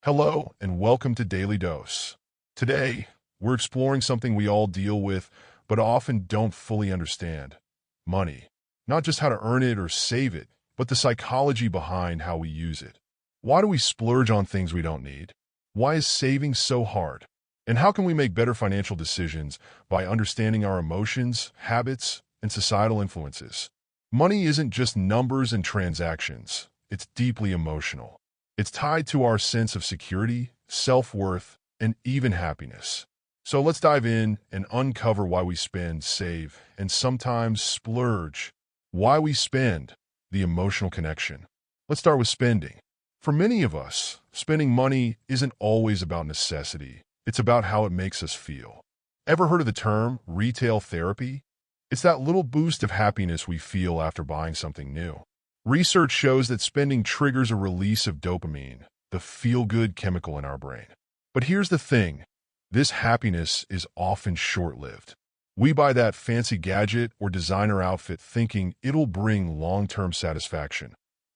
Hello, and welcome to Daily Dose. Today, we're exploring something we all deal with, but often don't fully understand: money. Not just how to earn it or save it, but the psychology behind how we use it. Why do we splurge on things we don't need? Why is saving so hard? And how can we make better financial decisions by understanding our emotions, habits, and societal influences? Money isn't just numbers and transactions. It's deeply emotional. It's tied to our sense of security, self-worth, and even happiness. So let's dive in and uncover why we spend, save, and sometimes splurge. Why we spend, the emotional connection. Let's start with spending. For many of us, spending money isn't always about necessity. It's about how it makes us feel. Ever heard of the term retail therapy? It's that little boost of happiness we feel after buying something new. Research shows that spending triggers a release of dopamine, the feel-good chemical in our brain. But here's the thing: this happiness is often short-lived. We buy that fancy gadget or designer outfit thinking it'll bring long-term satisfaction,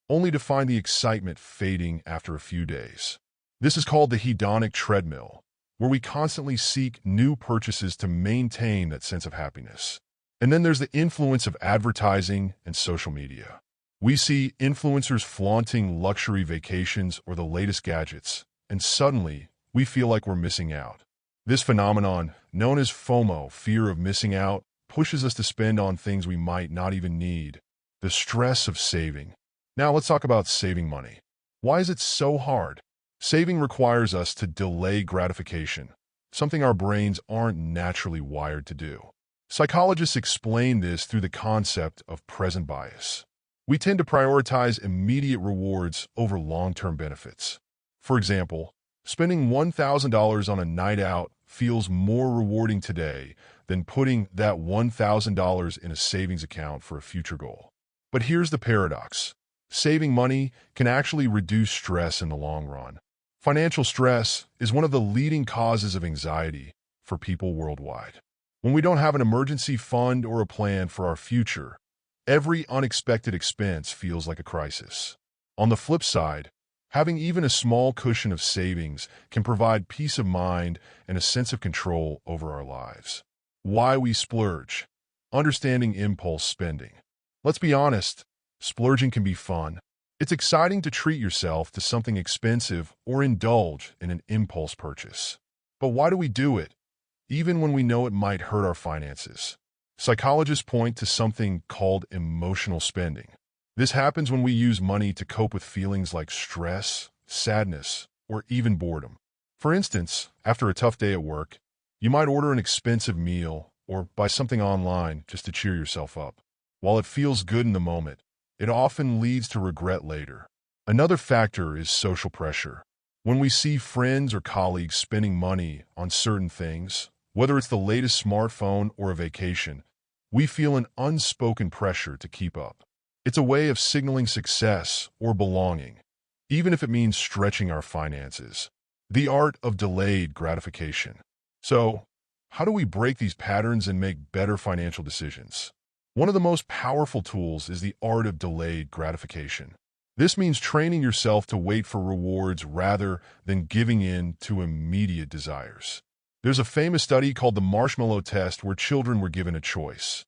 only to find the excitement fading after a few days. This is called the hedonic treadmill, where we constantly seek new purchases to maintain that sense of happiness. And then there's the influence of advertising and social media. We see influencers flaunting luxury vacations or the latest gadgets, and suddenly we feel like we're missing out. This phenomenon, known as FOMO, fear of missing out, pushes us to spend on things we might not even need. The stress of saving. Now let's talk about saving money. Why is it so hard? Saving requires us to delay gratification, something our brains aren't naturally wired to do. Psychologists explain this through the concept of present bias. We tend to prioritize immediate rewards over long-term benefits. For example, spending $1,000 on a night out feels more rewarding today than putting that $1,000 in a savings account for a future goal. But here's the paradox: saving money can actually reduce stress in the long run. Financial stress is one of the leading causes of anxiety for people worldwide. When we don't have an emergency fund or a plan for our future, every unexpected expense feels like a crisis. On the flip side, having even a small cushion of savings can provide peace of mind and a sense of control over our lives. Why we splurge. Understanding impulse spending. Let's be honest, splurging can be fun. It's exciting to treat yourself to something expensive or indulge in an impulse purchase. But why do we do it, even when we know it might hurt our finances? Psychologists point to something called emotional spending. This happens when we use money to cope with feelings like stress, sadness, or even boredom. For instance, after a tough day at work, you might order an expensive meal or buy something online just to cheer yourself up. While it feels good in the moment, it often leads to regret later. Another factor is social pressure. When we see friends or colleagues spending money on certain things, whether it's the latest smartphone or a vacation, we feel an unspoken pressure to keep up. It's a way of signaling success or belonging, even if it means stretching our finances. The art of delayed gratification. So, how do we break these patterns and make better financial decisions? One of the most powerful tools is the art of delayed gratification. This means training yourself to wait for rewards rather than giving in to immediate desires. There's a famous study called the marshmallow test where children were given a choice: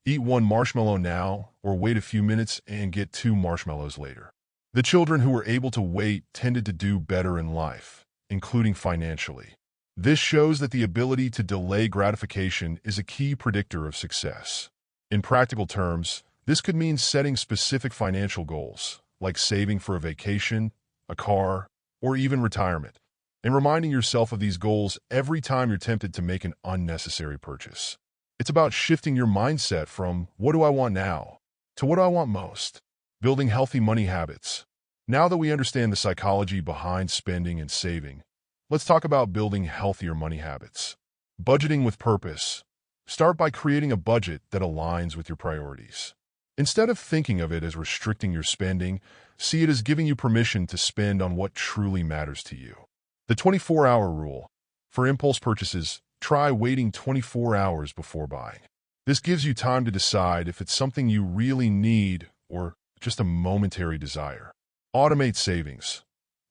eat one marshmallow now or wait a few minutes and get two marshmallows later. The children who were able to wait tended to do better in life, including financially. This shows that the ability to delay gratification is a key predictor of success. In practical terms, this could mean setting specific financial goals, like saving for a vacation, a car, or even retirement, and reminding yourself of these goals every time you're tempted to make an unnecessary purchase. It's about shifting your mindset from "what do I want now" to "what do I want most?" Building healthy money habits. Now that we understand the psychology behind spending and saving, let's talk about building healthier money habits. Budgeting with purpose. Start by creating a budget that aligns with your priorities. Instead of thinking of it as restricting your spending, see it as giving you permission to spend on what truly matters to you. The 24-hour rule. For impulse purchases, try waiting 24 hours before buying. This gives you time to decide if it's something you really need or just a momentary desire. Automate savings.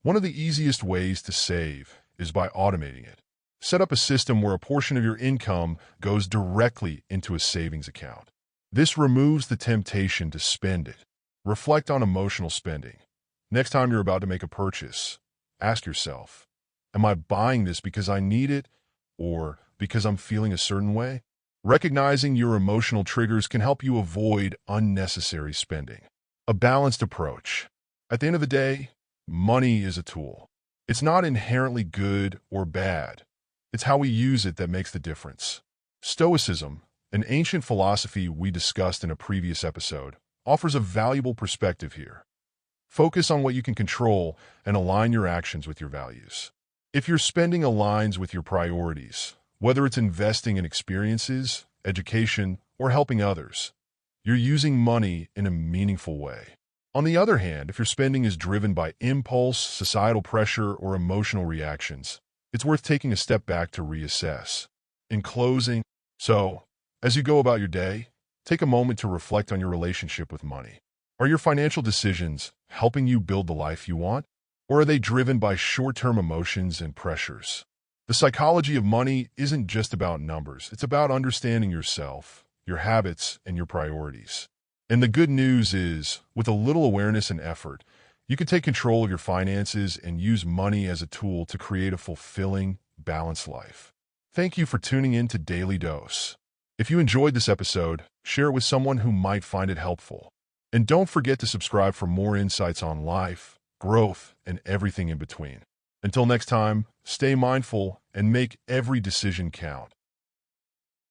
One of the easiest ways to save is by automating it. Set up a system where a portion of your income goes directly into a savings account. This removes the temptation to spend it. Reflect on emotional spending. Next time you're about to make a purchase, ask yourself, am I buying this because I need it or because I'm feeling a certain way? Recognizing your emotional triggers can help you avoid unnecessary spending. A balanced approach. At the end of the day, money is a tool. It's not inherently good or bad. It's how we use it that makes the difference. Stoicism, an ancient philosophy we discussed in a previous episode, offers a valuable perspective here. Focus on what you can control and align your actions with your values. If your spending aligns with your priorities, whether it's investing in experiences, education, or helping others, you're using money in a meaningful way. On the other hand, if your spending is driven by impulse, societal pressure, or emotional reactions, it's worth taking a step back to reassess. In closing, as you go about your day, take a moment to reflect on your relationship with money. Are your financial decisions helping you build the life you want, or are they driven by short-term emotions and pressures? The psychology of money isn't just about numbers. It's about understanding yourself, your habits, and your priorities. And the good news is, with a little awareness and effort, you can take control of your finances and use money as a tool to create a fulfilling, balanced life. Thank you for tuning in to Daily Dose. If you enjoyed this episode, share it with someone who might find it helpful. And don't forget to subscribe for more insights on life, growth, and everything in between. Until next time, stay mindful and make every decision count.